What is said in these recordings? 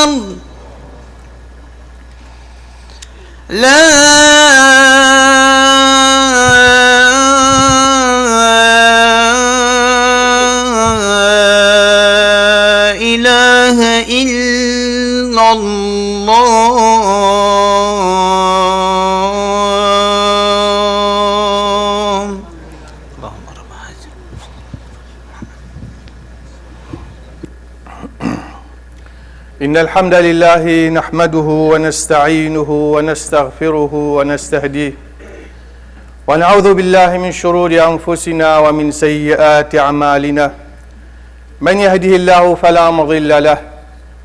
لا إله إلا الله. اللهم رب هذا. إن الحمد لله نحمده ونستعينه ونستغفره ونستهديه ونعوذ بالله من شرور أنفسنا ومن سيئات أعمالنا. من يهده الله فلا مضل له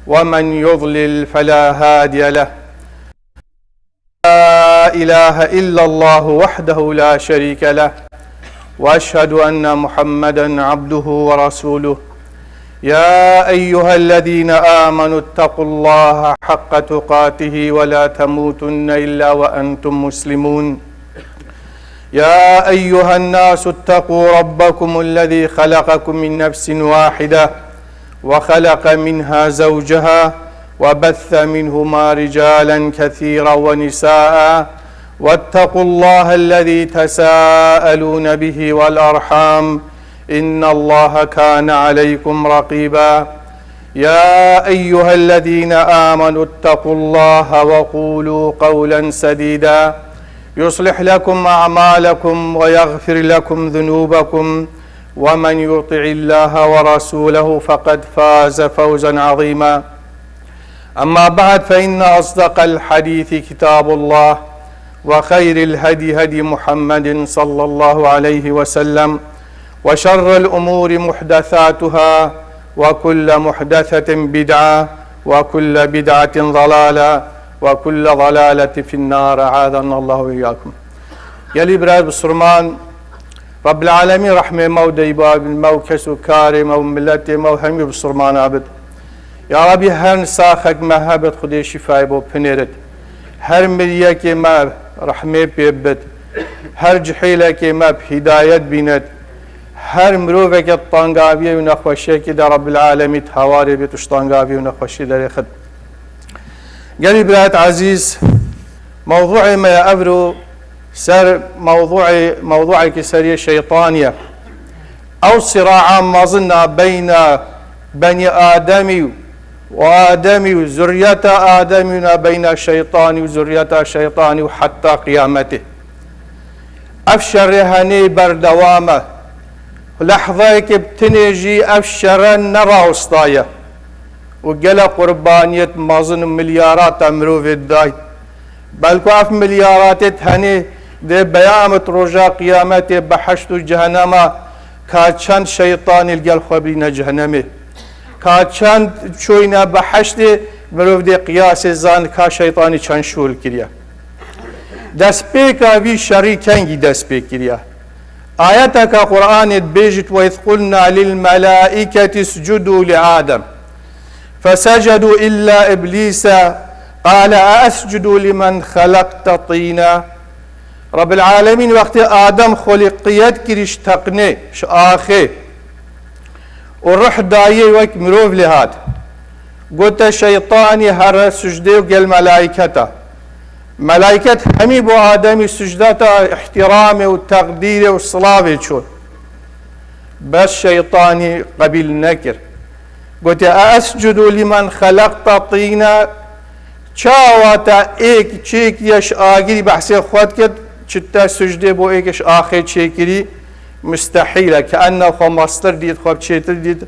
ومن يضلل فلا هادي له. لا إله إلا الله وحده لا شريك له وأشهد أن محمدا عبده ورسوله. يا أيها الذين آمنوا اتقوا الله حق تقاته ولا تموتن إلا وأنتم مسلمون. يا أيها الناس اتقوا ربكم الذي خلقكم من نفس واحدة وخلق منها زوجها وبث منهما رجالا كثيرا ونساء واتقوا الله الذي تساءلون به والأرحام إن الله كان عليكم رقيبا. يا أيها الذين آمنوا اتقوا الله وقولوا قولا سديدا يصلح لكم أعمالكم ويغفر لكم ذنوبكم ومن يطع الله ورسوله فقد فاز فوزا عظيما. أما بعد فإن أصدق الحديث كتاب الله وخير الهدي هدي محمد صلى الله عليه وسلم وشر الأمور محدثاتها وكل محدثة بدعة وكل بدعة ضلالة وكل ضلالة في النار أعاذنا الله وإياكم. يلي براد بسرمان رب العالمين رحمة مودي باب الموكس وكارم وملتي موهمي بسرمان عبد. يا ربي هر ساخك ما هبت خدي شفاي بو بنيرت هر مليك ما رحمة بيبت هر جحيلك ما بهداية بينت هر مروفك الطنقابية ونخوشيك دا رب العالمين هواري بيتوش طنقابية ونخوشي دا خد. قالي برات عزيز موضوعي ما يأبرو سر موضوعي كسرية شيطانية أو صراعا ما ظن بين بني آدمي وآدمي وزرية آدمنا بين الشيطان وزرية الشيطان وحتى قيامته. أفشر هني بردوامه لحظة بتنجي أفشر نرى وسطايا وقال قربانية مازن مليارات أمرو في الداي بلكو أف مليارات هني دي بيامة رجا قيامته بحشت جهنم كاتشان شيطان القل خبرين جهنمه كاتشان شوينا بحشت مروف دي قياس الزان كا شيطاني چان شول كريا دست بيكا في شريكانجي دست بيكريا. آياتك قرآن بيجت وإذ قلنا للملائكة اسجدوا لآدم فسجدوا إلا إبليس قال أسجد لمن خلقت طينا. رب العالمين وقت آدم خلقيت كريش تقني آخي والروح داية وك مروف لهاد قلت شيطاني هر سجده وقال ملائكته ملائكة همي بو آدمي سجداته احترامه وتقديره والصلاة شو بس شيطاني قبل نكر قلت أسجد لمن خلقت طينا چاواتا ايك چيك يش آگري بحثي خود كد چتا سجده بو ايكش آخر چيكري مستحيلة كأنه خو مصدر ديد خو بچيتر ديد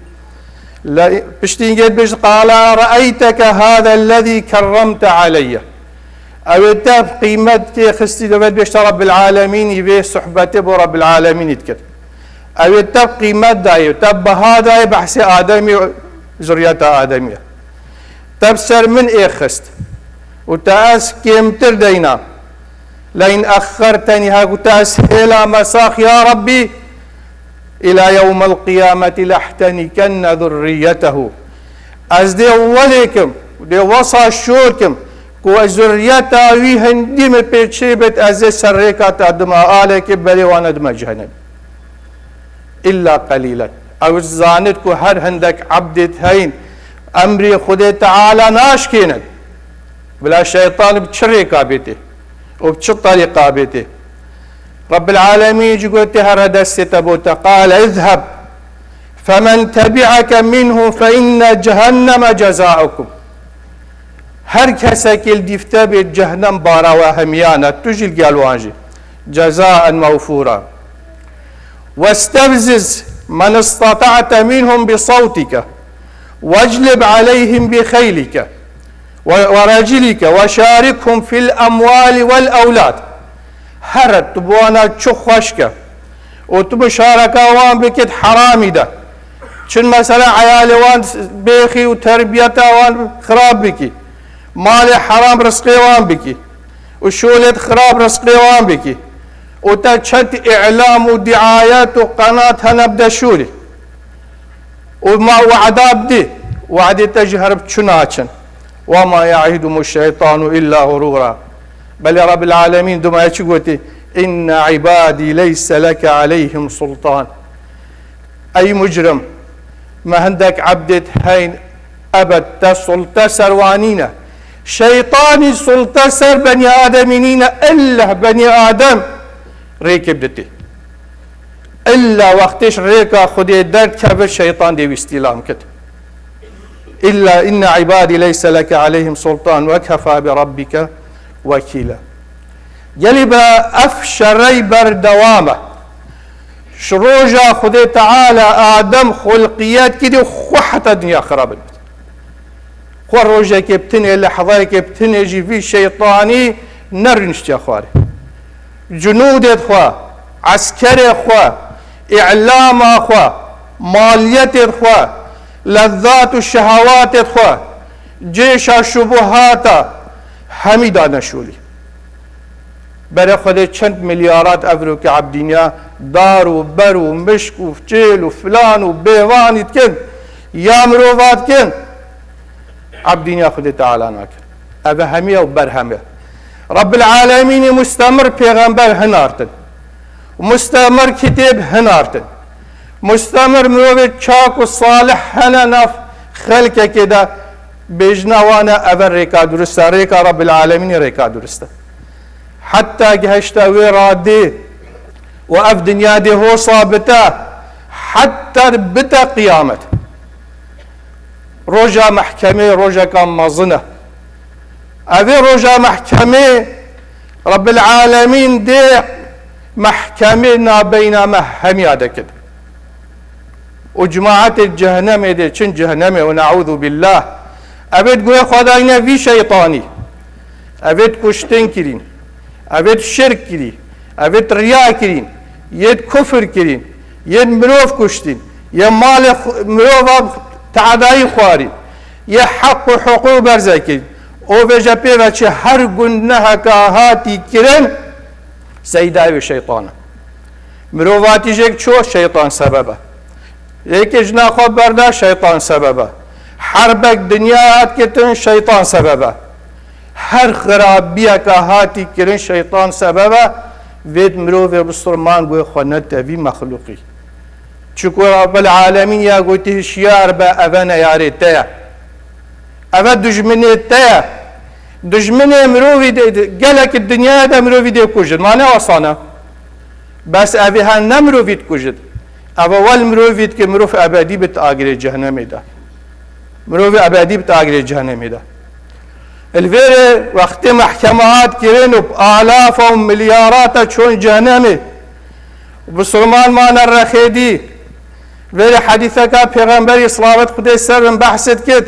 بشتين قد بش قال رأيتك هذا الذي كرمت علي او تاب قيمتك خستي دوبت بيشت رب العالمين يبي صحبته بو رب العالمين يتكت او تاب قيمت داي تاب بهذا بحثي آدمي ذرية آدمية تبسر من ايه خست وتأس كيمتر دينا لئن أخرتني هاكو تأس إلى مساخ يا ربي إلى يوم القيامة لأحتنكن ذريته أزدي وليكم دي وصا شوركم كو ذريته ويهندي من بيتشيبت أزي سريكات أدما آلك بلي وانا دما جهنم إلا قليلا أو الزانت كو هر هندك عبدت هين امری خود تعالى ناشكينن بلا شيطان بتشريكا بيتي وبتش طريقة بيتي. رب العالمين يقول تهرد الستبوت قال اذهب فمن تبعك منه فإن جهنم جزاؤكم. هر كسك الدفتا بيت جهنم بارا وهميانا تجل قالوانجي جزاء موفورا. واستفزز من استطعت منهم بصوتك واجلب عليهم بخيلك ورجلك وشاركهم في الأموال والأولاد. هرد تبوانا تشخوشك وتبشاركا وان بكت حرامي ده چون مثلا عيالي وان بيخي وتربيتا وان خراب بكي مال حرام رزقي وان بكي وشولة خراب رزقي وان بكي وتشت إعلام ودعايات وقناة هنبدا شولي وما وعذاب دي وعدي تجهر بتشناتشن وما يعيدهم الشيطان إلا غرورا. بل يا رب العالمين دما يشقوتي إن عبادي ليس لك عليهم سلطان. أي مجرم ما عندك عبدة هين أبد سلطة سروانينا شيطاني سلطة سر بني آدمينينا إلا بني آدم ريكب دتي إلا وقتش ريكا خدي درد كبر شيطان دي استلام كت إلا إن عبادي ليس لك عليهم سلطان وكفى بربك وكيلا. جلب أفشري بردوامة شروجا خدي تعالى آدم خلقيات كده وحتى الدنيا خربت خروجا كبتني لحظة كبتني جي في شيطاني نرنشت يا خواري جنود اخوة عسكري اخوة اعلام اخوة مالية اخوة لذات الشهوات اخوة جيش الشبهات حميدا نشولي برای خود چند میلیارد افرو که عبدینیا دار و بر و مشک و جیل و فلان و بیوانید کن یا مروفات کن عبدینیا خود تعالی نکن اوه همیه و بر همه. رب العالمین مستمر پیغمبر هنارتن مستمر کتاب هنارتن مستمر مروف چاک و صالح هننف خلقه که ده بجنوانا اوه ریکا درسته ریکا رب العالمین ریکا درسته حتى جهشتا ويرادي وأف دنيا دي هو صابتا حتى بتا قيامت رجا محكمة رجا كان مظنة أذي رجا محكمة رب العالمين دي محكمة بينما همي هذا كده وجماعة الجهنم دي چن جهنم ونعوذ بالله أبد قوي خداينا في شيطاني أبد كشتين كرين أبد شرك كرين أبد رياء كرين يد كفر كرين يد مروف كشتين يا مال مروف تعداي خواري يا حق حقوق برزا كرين او بجا بيوچه هر گناه كاهاتي كرين سيداي الشيطان مروفاتي جيك شو شيطان سببه يك جنا خبرنا شيطان سببه حربك دنيا كتن شيطان سببه هر خرابية كهاتي كرين شيطان سببه ويد مروف بسرمان بو خنت في مخلوقي چكو رب العالمين يا قوتي شيار با أفنا ياريتايا أفا دجمنيتايا دجمني مروفي قالك الدنيا دا مروفي دي كوجد معنى وصانا بس أفها نمروفي تكوجد أفا والمروفي كمروف أبادي بتآقر جهنم دا مروفي أبادي بتآقر جهنم دا الفيري وقت محكمات كرين بآلاف ومليارات شون جهنمي وبسلمان مانا الرخيدي فيري حديثك پیغمبري صلاة خدي سر بحثت كد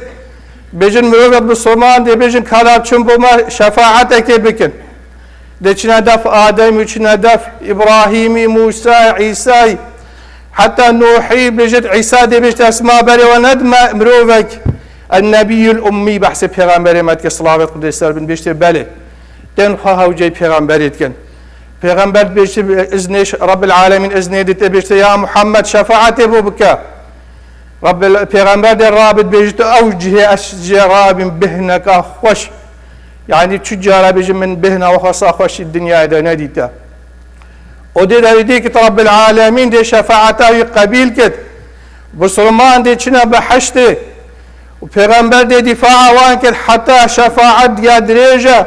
بيجن مروفت بسلمان دي بيجن كالاب چون بما شفاعتك بكن دي چنا دف آدم وچنا دف إبراهيمي موسى عيسى حتى نوحي بيجت عيسى دي بيجت اسماء بري وندم مروفك النبي الأمي بحث پیغمبری مد که صلوات خدای سر بن بیشتر بله تنخواه و جای پیغمبریت کن پیغمبر بیشتر اذنش رب العالمین اذنه دیت بیشتر یا محمد شفاعت بو بکا رب پیغمبر در رابط بیشتر اوجه اشجراب بهنك خوش يعني تشجار بيجي من بهنا وخاصة خوش الدنيا ده نديتا ودي ديك رب العالمين دي شفاعته قبيل كت بسلمان دي چنا بحشته و پیغمبر دی دفاع وان کرد حتی شفاعت یا درێژە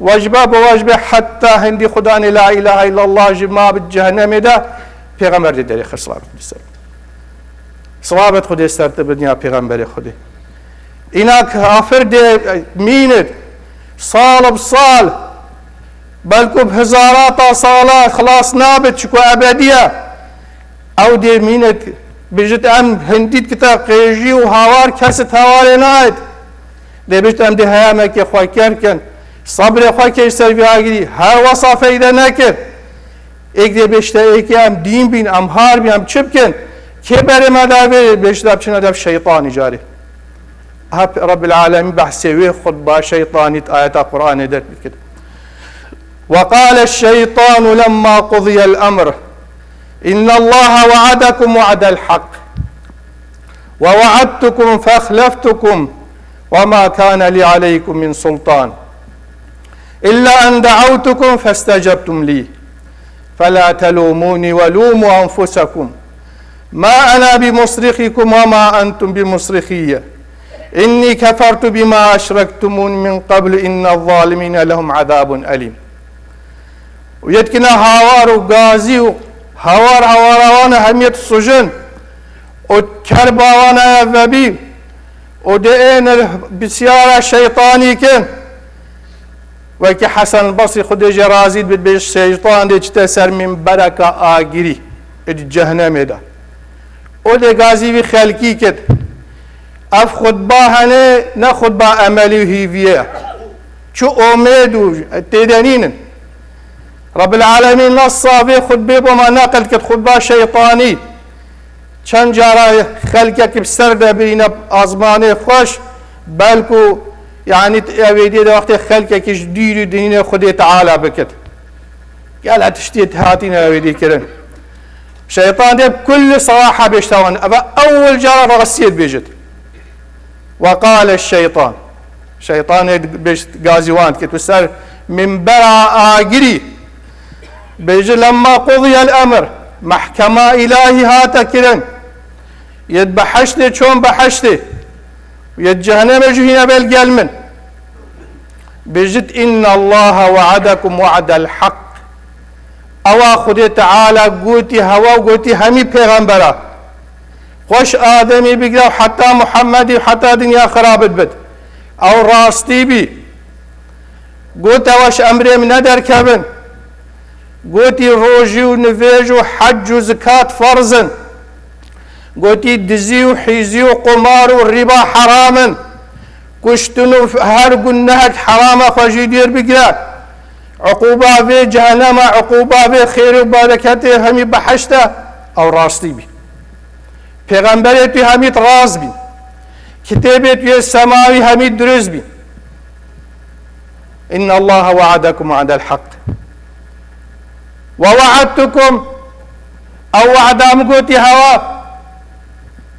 وجبه بوجبه حتى هندي خداني لا إله إلا الله جما بالجهنم ده پیغمبر دی داری خر صلابت بسر صلابت خودی استرت بدنیا پیغمبر خودی اینا کافر دی مینت صال بصال بلکو بهزارات صالات خلاص نابت شكو أبدية أو دي مينت بجت أم هنديت كتا قيجي وهوار كست هوار نايد دي بجت أم دي هيامك يا خواه كركن صبر خواه كيش سرفي هاگري هر وصافة إذا نكر ایک دي بجت ایک أم دين بين أم هار بين أم چبكن كي بري مدابي بجت أبشن أدب شيطاني جاري رب العالمين بحسوي خطبة شيطاني آيات القرآن در كده وقال الشيطان لما قضي الأمر إن الله وعدكم وعد الحق ووعدتكم فأخلفتكم وما كان لي عليكم من سلطان إلا أن دعوتكم فاستجبتم لي فلا تلوموني ولوموا أنفسكم ما أنا بمصرخكم وما أنتم بمصرخي إني كفرت بما أشركتمون من قبل إن الظالمين لهم عذاب أليم ويتكنا هاوار وغازي وهاوار هاواراوانا هميت السجن وكرباوانا يذبي ودئين بسيارة شيطاني كن وكي حسن البصري خد جرازيد بالبيش الشيطان دي تسر من بركة آگري الجهنم دا ودي غازي في خلقي كد اف خطبه هنه نه خطبه عملی و هیویه چو امید تدنين رب العالمين نصا في خطبه بما نقل كد خطبه شيطاني چند جارا خلقك بسرده بين ازمانه خوش بلكو يعني اويدي ده وقت خلقك جديد دين خدي تعالى بكت قال هتشتيت هاتينا اويدي كرن شيطان ده بكل صراحه بيشتغل اول جاره رغسيت بيجت وقال الشيطان شيطان بيش غازيوان كتوسر من برا آگري بيجي لما قضي الأمر محكمة إلهي هاتا كرن يد بحشته چون بحشته يد جهنم جهنم بالقلمن بيجت إن الله وعدكم وعد الحق أوا خدي تعالى قوتي هوا قوتي همي پیغمبرا خوش آدمی بگیره حتی محمدی حتی دنیا خرابت بد او راستی بی گوت اوش امری من ندر کبن گوتی روژی و نویج و حج و زکات فرزن گوتی دزی و حیزی و قمار و ربا حرامن کشتن و هر گنهک حرام خوشی دیر بگیره عقوبه في جهنم عقوبه في خير وبركات همي بحشته او راستی بی پیغمبر توی همید راز بین کتاب توی سماوی همید درست بین إن الله وعدكم وعد الحق ووعدتكم أو وعدام قوتي هوا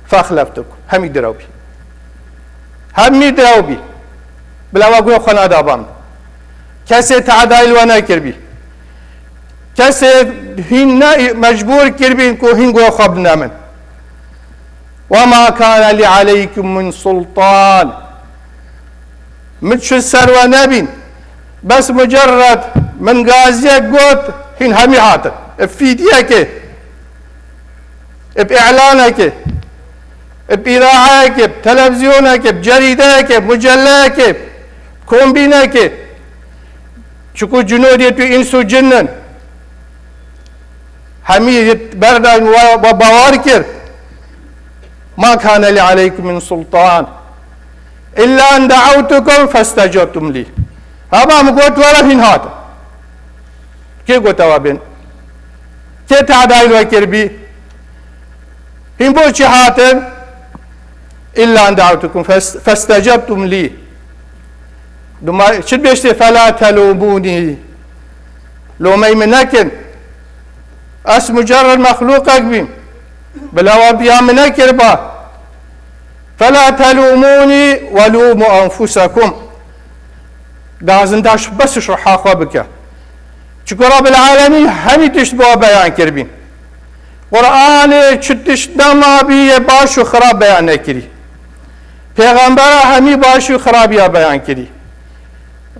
فأخلفتكم همي دروبي همي دروبي بلا وقوي خنا دابام كسي تعدايل وانا كربي كسي هن مجبور كربين كو هنگو خبنا من وما كان لي عليكم من سلطان متش السروة نبين بس مجرد من غازيك قوت هن همي هاتن بفيديك بإعلانك بإذاعك بتلفزيونك بجريدك بمجلك بكومبينك شكو جنودي تو إنسو جنن همي بردن وبواركر ما كان لي عليكم من سلطان إلا أن دعوتكم فاستجبتم لي هذا مقوت ولا هن هذا كي قوت وابن كي تعدايل وكربي هن بوشي هاتن إلا أن دعوتكم فاستجبتم لي دوما شد بيشتي فلا تلوموني لو ما يمنكن أس مجرد مخلوق أقبين بلا وبيا من كربا فلا تلوموني ولوموا أنفسكم لازم داش بس اشرح أخوابك شكرا رب العالمين همي تشبه بيان كربين قرآن شتش دما بي باش خراب بيان كري پیغمبر همی باشی و خرابی ها بیان کردی.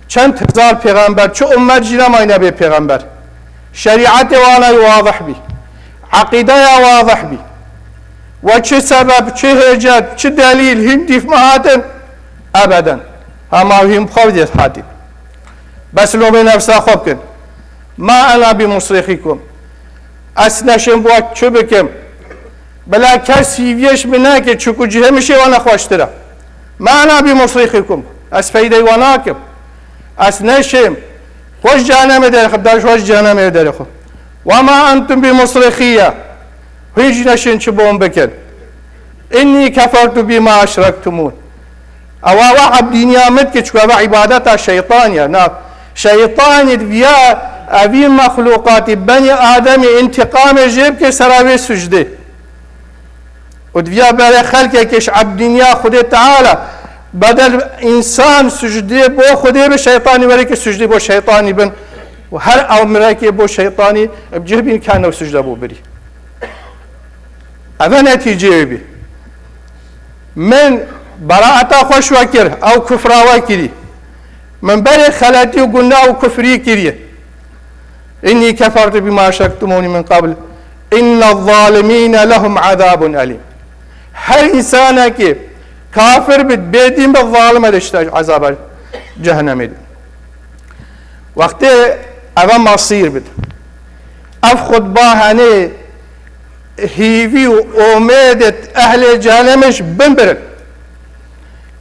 چند هزار پیغمبر چه امت جنا ماینه به پیغمبر شریعت وانا واضح بی عقیده واضح بی و چه سبب چه حجت چه دلیل هم دیف مهاتن ابدا اما هم خودت هاتین بس لو به نفسا خوب کن ما انا بمصرخیکم اس نشم با چه بکم بلا کسی ویش بنا که چکو جه میشه وانا خوشتره ما انا بمصرخیکم اس فایده وانا کم اس نشم خوش جهنم در خب دارش خوش جهنم در خب و ما انتم بمصرخیه هیچ نشین چه بوم بکن اینی کفرت بما اشرکتمون او عبد نیامد که چکو عبادت شیطانیه نه شیطانی ویا اوی مخلوقات بنی آدم انتقام جیب که سراوی سجده و دویا برای خلقه کش عبد نیا خود تعالی بدل انسان سجده بو خوده به شیطانی ولی که سجده بو شیطانی بن و هر امره که بو شیطانی بجه بین کنو سجده بو بری اوه نتیجه بی من براعتا خوش وکر او کفراوه کری من بری خلطی و گناه و کفری کریه اینی کفرت بما اشرکتمونی من قبل ان الظالمین لهم عذاب علیم هر انسانه که کافر بید بیدین به ظالم دشته عذاب جهنم دید وقتی اوه مصیر بید اف خود باهنه هیوی و امیدت اهل جهنمش بنبرن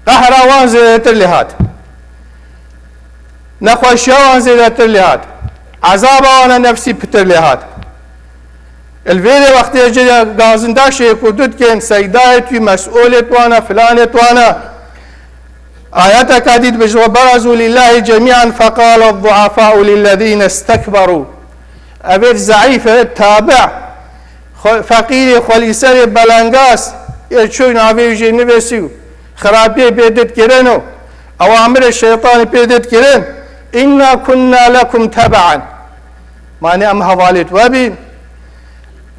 قهروان زیدتر لحاد نخوشیوان زیدتر لحاد عذابان نفسی پتر لحاد الویل وقتی جا گازنده شیکودود که سیدایتوی مسئولت وانا فلانت وانا آیات کدید بجو برزو لله جميعا فقال الضعفاء للذين استكبروا اوید ضعیف تابع فقیر خلیسر بلنگاس چوی ناوی جی نویسیو خرابی پیدت کرنو اوامر شیطان پیدت کرن انا كنا لكم تبعا معنی ام حوالت وابین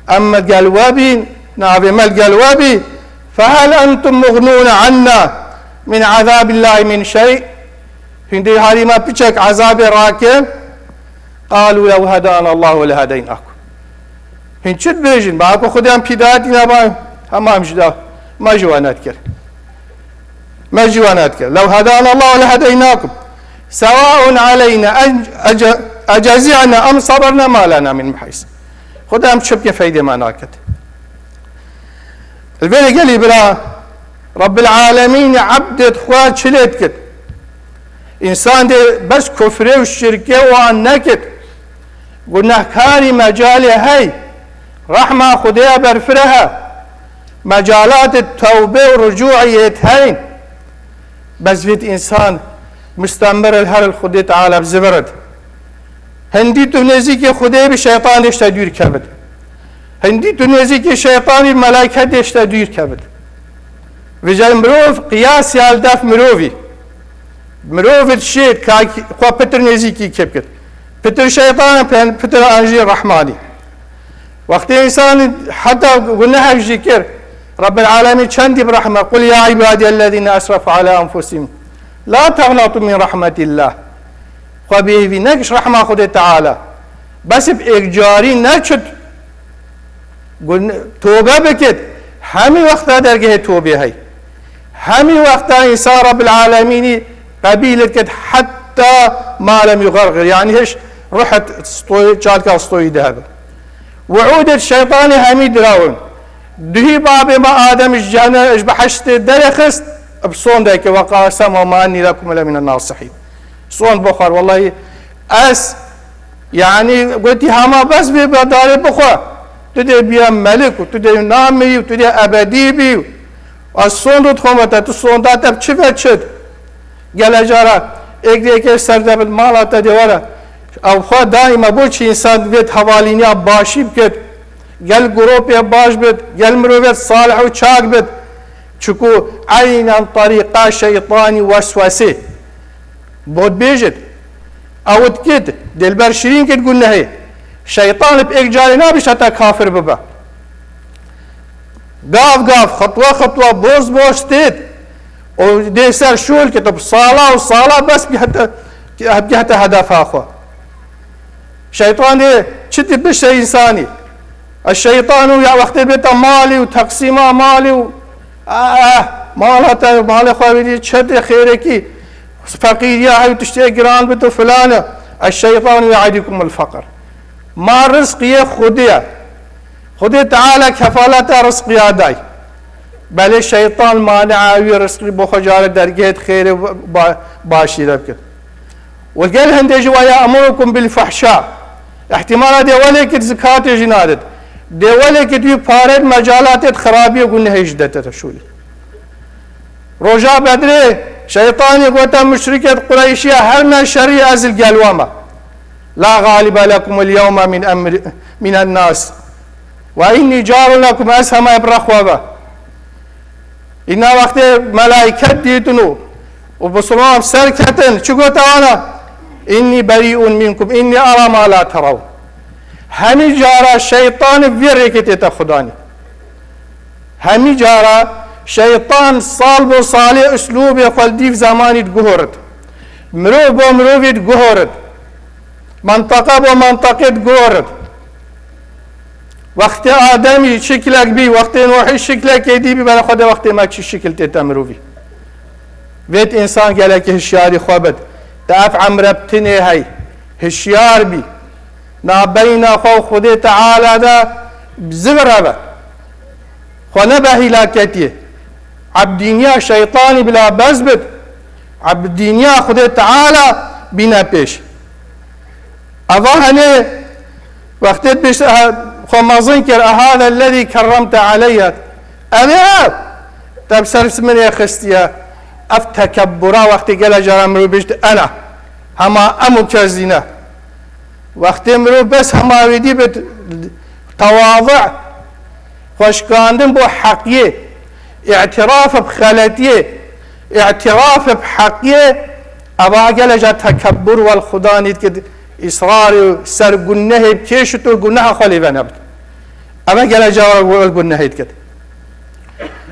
اما قلوابين نابي مال قلوابي فهل انتم مغنون عنا من عذاب الله من شيء هندي هاري ما بيشك عذاب راكب قالوا لو هدانا الله لهديناكم هن شد بيجن باكو خدام بيداتي نابا همام جدا ما جوانات كر ما جوانات كر لو هدانا الله لهديناكم سواء علينا اجزعنا ام صبرنا ما لنا من محيص خدا هم شب که فایده ما ناکد الویل قالی برا رب العالمین عبدت خواه چلید کد انسان ده بس کفره و شرکه وان نکد گناهکاری مجالی هی رحمه خدا برفرها مجالات توبه و رجوعیت هین بس وید انسان مستمر الهر خدا تعالی بزبرد هندی تو نزدیک خدای به شیطان داشته دور کرد هندی تو نزدیک شیطانی ملائکه داشته دور کرد و جای مروف قیاس یال دف مروفی مروف شید که خوا پتر نزدیکی کب کرد پتر شیطان پتر انجی رحمانی وقتی انسان حتی گناه ذکر رب العالمین چندی برحمه قل یا عبادی الذین اسرفوا علی انفسهم لا تقنطوا من رحمت الله خو بیوی نکش رحمه خود تعالی بس ایک جاری نشد توبه بکد همین وقتا درگه توبه هی همین وقتا انسان رب العالمینی قبیل کد حتی ما لم یغرغر یعنی هش روحت چالکا استوی دهب وعود الشیطان همین دراون دهی باب ما آدم جانه اش بحشت درخست بصون دایک وقاسم و ما انی لکم لمن الناصحین صون بخور والله اس يعني قلت هما بس بدار بخور تدي بيا ملك وتدي نامي وتدي ابدي بي الصون رو تخمت تو صون داتب چه وچد گله جارا ایک دیگه سرده مالات دیواره او خو دائما بوچ انسان ویت حوالینیا باشی بکد گل گروپ باش بد گل مروت صالح و چاک بد چکو عینا طریقه شیطانی وسوسه بود بیجد اوت کد دلبر شیرین کد گناهی شیطان ب ایک جاری نبیش حتی کافر ببا گاف گاف خطوه خطوه بوز بوز تید و دي سر شول كتب صالة وصالة بس بيحتى هدف آخر. شيطان دي شتي بشي إنساني. الشيطان يا وقت بيت مالي وتقسيمه مالي مالته مال خوابيدي شد خيركي فقير يا هاي تشتري جران بتو فلانة. الشيطان يعدكم الفقر. ما رزقي خدي تعالى كفالة رزقي داي. بل الشيطان مانع رزقي بخجالة درجات خير باشي ربك. وقال هندي ويا أمركم بالفحشاء. احتمال دي ولك زكاة جنادت. دي ولك دي بارد مجالات خرابية وقلنا هجدت شولي. رجاء بدري شيطان يقول مشركة قريشية هرنا شريعة أزل قلوامة. لا غالب لكم اليوم من الناس وإني جار لكم أسهم إبرخوة. إن وقت ملائكة ديتنو وبصرام سركة شو قلت أنا إني بريء منكم إني أرى ما لا ترون. همي جارا الشيطان فيريكتي تاخداني. همي جارا شيطان صالب صالح أسلوب يقول ديف زماني تقهرت. مروف بمروف تقهرت. منطقة بمنطقة تقهرت. وقت آدمي شكلك بي وقت نوحي شكلك يدي بي بلا خدا وقت ما تشي شكل تتمروفي. بيت إنسان قالك هشياري خوابت تعرف عمربتني هاي هشيار بي نابينا خو خدي تعالى دا بزغربة خنبه هلاكتي عبدينيا شيطاني بلا بزبط عبدينيا خدي تعالى بنا بيش أظهني وقت بيش خمازين كر هذا الذي كرمت علي أنا تبسرس من يا خستيا أفتكبرا وقت قال جرام روبشت أنا هما أمو كزينة وقت مرو بس هما ودي بت تواضع خوشكاندن بو حقية اعتراف بخلتية اعتراف بحقية أبا قال جا تكبر والخداني كد إصرار سر قنه بكيشتو قنها خليفة نبت أبا قال جا والقنه كد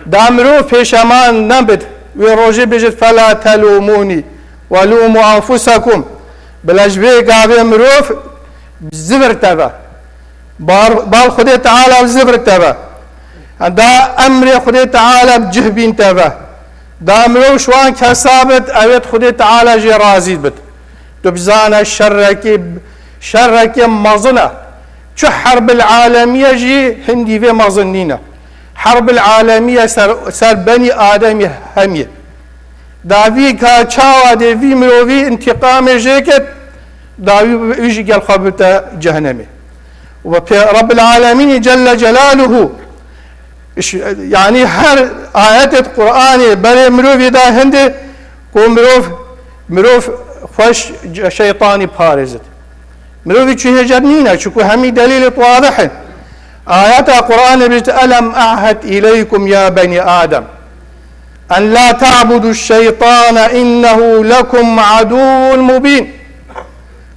دامرو فيش أمان نبت ويروجي بجد فلا تلوموني ولوموا أنفسكم بلاجبي قابي مروف بزبر تبا بال خدي تعالى بزبر تبا دا أمر خدي تعالى بجهبين تبا دا مروف شوان كسابت أويت خدي تعالى جي رازيد بت تبزانا شركي مظنة شو حرب العالمية جي هندي في مظنينة حرب العالمية سر بني آدم همية داوی که چاوا دیوی مروی انتقام جیکت داوی ایجی گل خبرت جهنمی و رب العالمین جل جلاله يعني هر آيات القرآن بري مروفي دا هندي كو مروف خوش شيطاني بارزت مروفي چه جنينه چكو همي دليل واضح آيات القرآن بجت ألم أعهد إليكم يا بني آدم أن لا تعبدوا الشيطان إنه لكم عدو مبين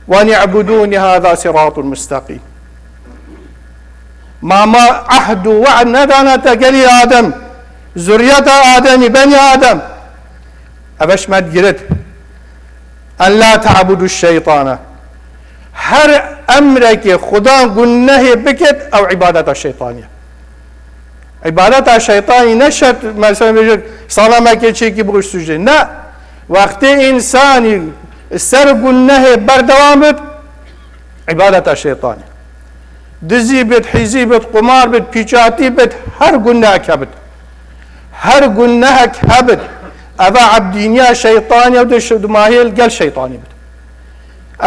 وأن يعبدوني هذا صراط مستقيم ما عهد وعد ندانا تقلي آدم ذرية آدم بني آدم أبش ما تقرد أن لا تعبدوا الشيطان هر أمرك خدا قلناه بكت أو عبادة الشيطانية عبادة الشيطاني نشت مثلا بيجي صلاة كي بغش سجد لا وقت إنساني السر قلناه بردوامت عبادة الشيطاني دزي بيت حيزي بيت قمار بيت بيشاتي بيت هر قلناه كبت هر قلناه كبت أبا عبدينيا شيطاني ودش دماهيل قال شيطاني بيت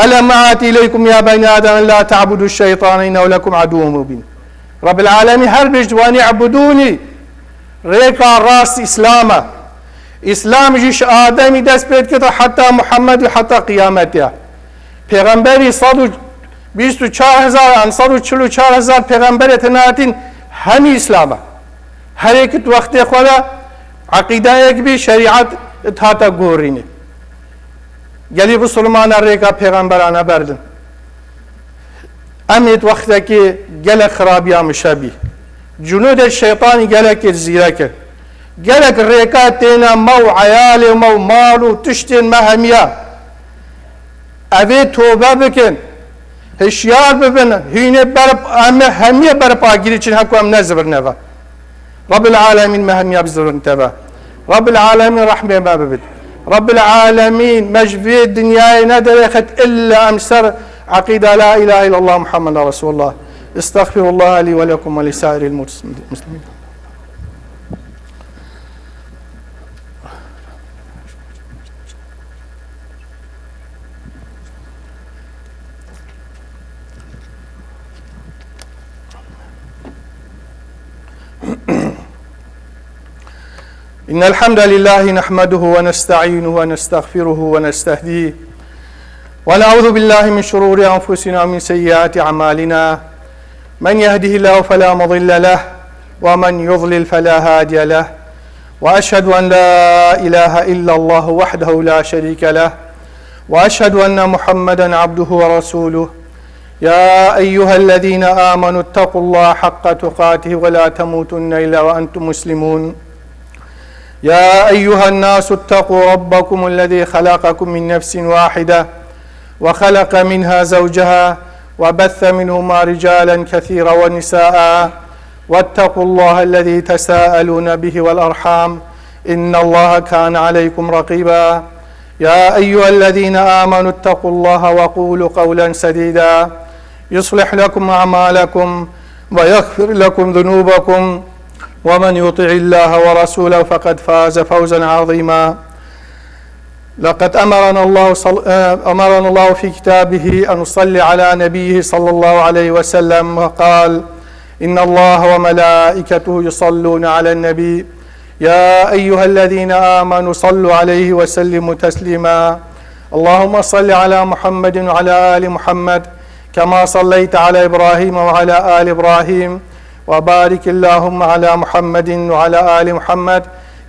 ألم آتي إليكم يا بني آدم لا تعبدوا الشيطان إنه لكم عدو مبين رب العالمين هر بجواني يعبدوني ريكا راس إسلاما إسلام جيش آدمي دست بيت كده حتى محمد وحتى قيامته پیغمبری 124,000 عن 144,000 پیغمبر تناتين همي إسلاما هر ایک وقت خدا عقیده ایک بھی شریعت تاتا گورینه گلی بسلمان ريكا پیغمبرانه بردن امنت وقتا که گل خرابیا مشابه جنود الشيطان گلك الزيرك قالك الريكاتنا مو عيالي ومو مالو تشتين مهمية أبي توبة بكن هشيار ببن هيني برب همية برب آجريشن هكو أم نزبر نبا رب العالمين مهمية بزر انتبه رب العالمين رحمة ما ببد رب العالمين مجفي الدنيا ندرخت إلا أمسر عقيدة لا إله إلا الله محمد رسول الله استغفر الله لي ولكم ولسائر المسلمين. إن الحمد لله نحمده ونستعينه ونستغفره ونستهديه ونعوذ بالله من شرور أنفسنا ومن سيئات أعمالنا من يهده الله فلا مضل له ومن يضلل فلا هادي له وأشهد أن لا إله إلا الله وحده لا شريك له وأشهد أن محمدا عبده ورسوله يا أيها الذين آمنوا اتقوا الله حق تقاته ولا تموتن إلا وأنتم مسلمون يا أيها الناس اتقوا ربكم الذي خلقكم من نفس واحدة وخلق منها زوجها وبث منهما رجالا كثيرا ونساء واتقوا الله الذي تساءلون به والأرحام إن الله كان عليكم رقيبا يا أيها الذين آمنوا اتقوا الله وقولوا قولا سديدا يصلح لكم أعمالكم ويغفر لكم ذنوبكم ومن يطع الله ورسوله فقد فاز فوزا عظيما لقد أمرنا الله في كتابه أن نصلي على نبيه صلى الله عليه وسلم وقال إن الله وملائكته يصلون على النبي يا أيها الذين آمنوا صلوا عليه وسلموا تسليما اللهم صل على محمد وعلى آل محمد كما صليت على إبراهيم وعلى آل إبراهيم وبارك اللهم على محمد وعلى آل محمد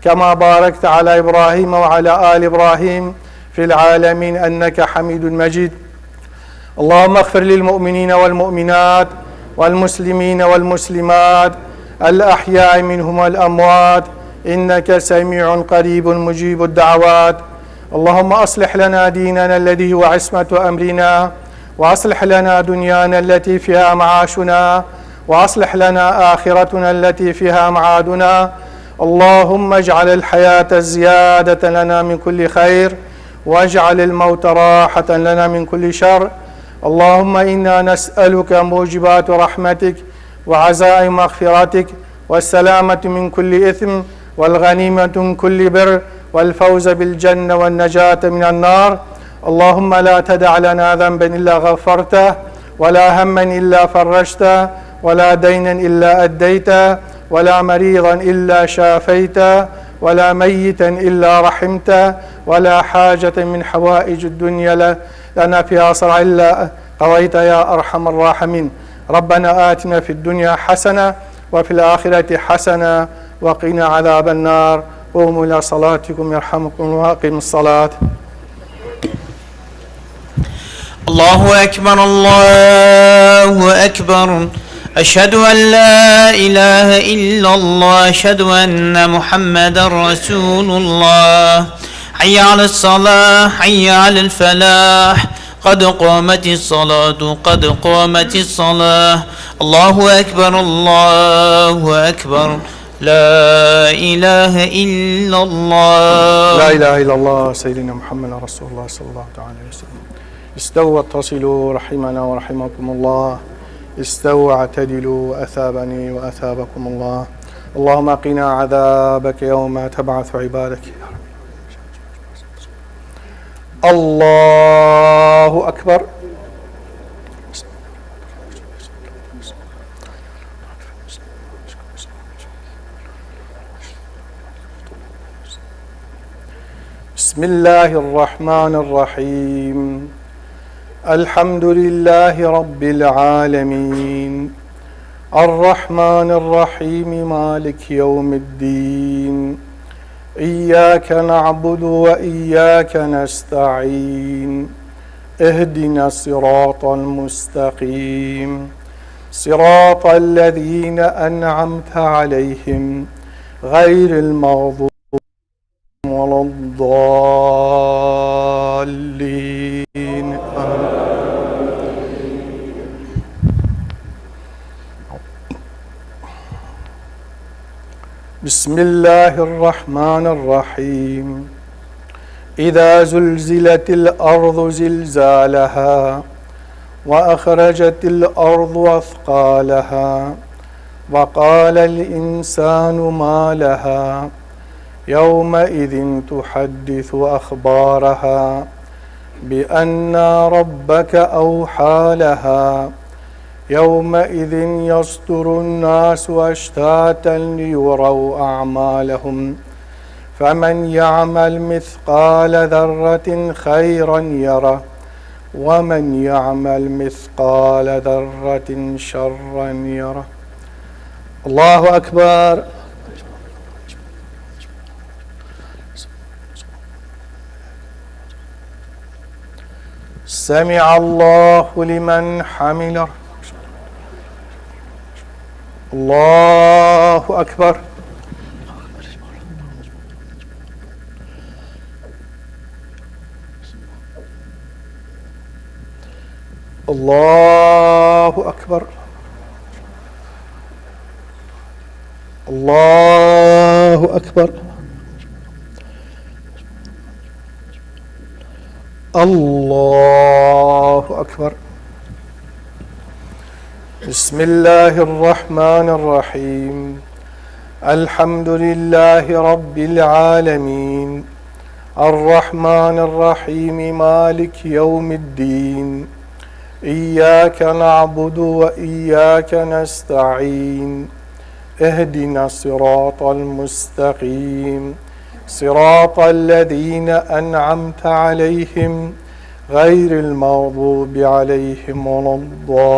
كما باركت على إبراهيم وعلى آل إبراهيم في العالمين أنك حميد مجيد اللهم اغفر للمؤمنين والمؤمنات والمسلمين والمسلمات الأحياء منهم والأموات إنك سميع قريب مجيب الدعوات اللهم أصلح لنا ديننا الذي هو عصمة أمرنا وأصلح لنا دنيانا التي فيها معاشنا وأصلح لنا آخرتنا التي فيها معادنا اللهم اجعل الحياة زيادة لنا من كل خير واجعل الموت راحة لنا من كل شر اللهم إنا نسألك موجبات رحمتك وعزائم مغفرتك والسلامة من كل إثم والغنيمة من كل بر والفوز بالجنة والنجاة من النار اللهم لا تدع لنا ذنبا إلا غفرته ولا هما إلا فرجته ولا دينا إلا أديته ولا مريضا إلا شافيته ولا ميتا إلا رحمته ولا حاجة من حوائج الدنيا لنا فيها صرع إلا قضيت يا أرحم الراحمين ربنا آتنا في الدنيا حسنة وفي الآخرة حسنة وقنا عذاب النار قوموا إلى صلاتكم يرحمكم وأقيموا الصلاة. الله أكبر الله أكبر أشهد أن لا إله إلا الله أشهد أن محمدا رسول الله حي على الصلاة حي على الفلاح قد قامت الصلاة قد قامت الصلاة الله أكبر الله أكبر لا إله إلا الله لا إله إلا الله سيدنا محمد رسول الله صلى الله عليه وسلم استووا اتصلوا رحمنا ورحمكم الله استووا اعتدلوا أثابني وأثابكم الله اللهم قنا عذابك يوم تبعث عبادك الله أكبر بسم الله الرحمن الرحيم الحمد لله رب العالمين الرحمن الرحيم مالك يوم الدين إياك نعبد وإياك نستعين اهدنا الصراط المستقيم صراط الذين أنعمت عليهم غير المغضوب ولا الضالين بسم الله الرحمن الرحيم إذا زلزلت الأرض زلزالها وأخرجت الأرض أثقالها وقال الإنسان ما لها يومئذ تحدث أخبارها بأن ربك أوحى لها يومئذ يصدر الناس أشتاتا ليروا أعمالهم فمن يعمل مثقال ذرة خيرا يره ومن يعمل مثقال ذرة شرا يره. الله أكبر. سمع الله لمن حمده. الله أكبر. الله أكبر. الله أكبر. الله أكبر. بسم الله الرحمن الرحيم الحمد لله رب العالمين الرحمن الرحيم مالك يوم الدين إياك نعبد وإياك نستعين اهدنا الصراط المستقيم صراط الذين أنعمت عليهم غير المغضوب عليهم ولا الضالين.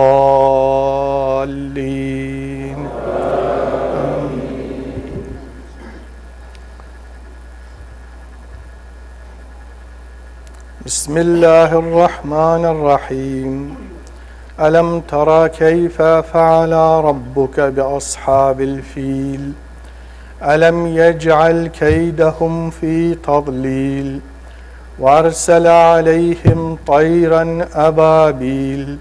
بسم الله الرحمن الرحيم ألم ترى كيف فعل ربك بأصحاب الفيل ألم يجعل كيدهم في تضليل وأرسل عليهم طيرا أبابيل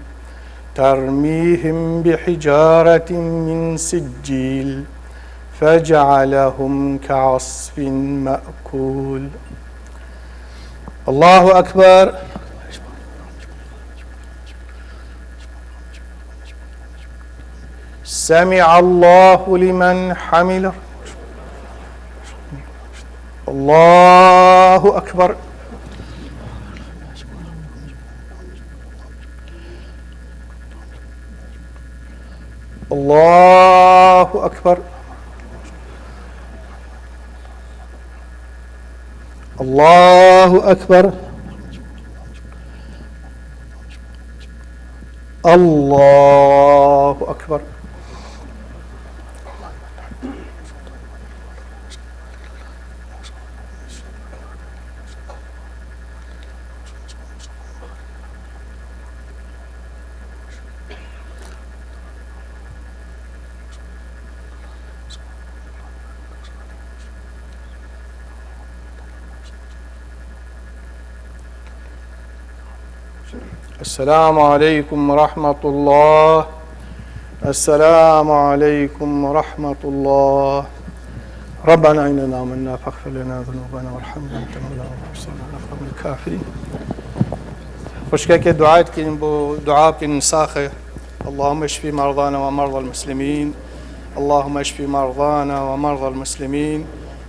ترميهم بحجارة من سجيل فجعلهم كعصف مأكول. الله أكبر. سمع الله لمن حمده. الله أكبر. الله أكبر. الله أكبر. الله أكبر. السلام عليكم ورحمة الله. السلام عليكم ورحمة الله. ربنا إننا آمنا فاغفر لنا ذنوبنا وارحمنا أنت مولانا وانصرنا على القوم الكافرين. خوشكاك دعاء كن بو دعاء كن ساخه. اللهم اشفي مرضانا ومرضى المسلمين. اللهم اشفي مرضانا ومرضى المسلمين.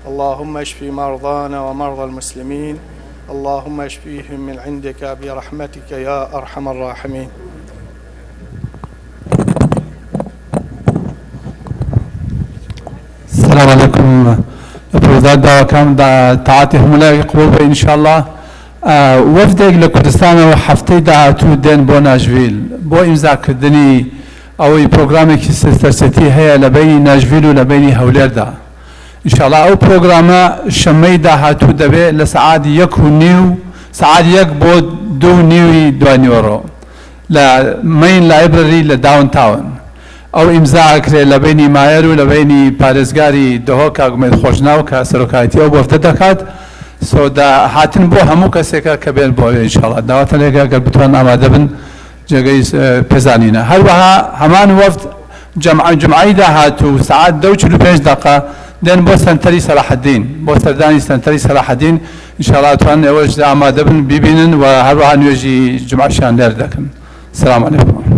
اللهم اشفي مرضانا ومرضى المسلمين. اللهم اشفيهم من عندك برحمتك يا أرحم الراحمين. السلام عليكم. بروزات دعوة كام تعاطيهم لا يقبل إن شاء الله. وفدك لكردستان وحفتي دعاتو دين بو ناشفيل بو إمزاع كردني أو برنامج سرسيتي هي لبين ناشفيل ولبين هوليردا إن شاء الله. أو برنامج شمي دعاتو دبي لساعات يكو نيو ساعات يك بو دو نيوي دوانيورو لا مين لايبراري لداون تاون ئەو ئیمزا کرێت لە بینی مایەر و لە بینی پارێزگاری دهۆ کاگومێت خۆشناو کە سەرۆکایەتی ئەو وەفتە دەکات سۆدا هاتن بۆ هەموو کەسێکە کە بێن بۆ ئینشاءڵڵا داواتە لێگە گەر بتوان ئامادە بن جێگەی پێزانینە هەروەها هەمان وەفد جمعی داهات و سعات 2:45 دێن بۆ سنتەری سەلاحەدین بۆ سەردانی سنتەری سەلاحەدین ئینشاءڵڵا توان ئێوەش ئامادە بن بیبینن و هەروەها نوێژی جمعەشیان لێر دەکەن. سلام علیکم.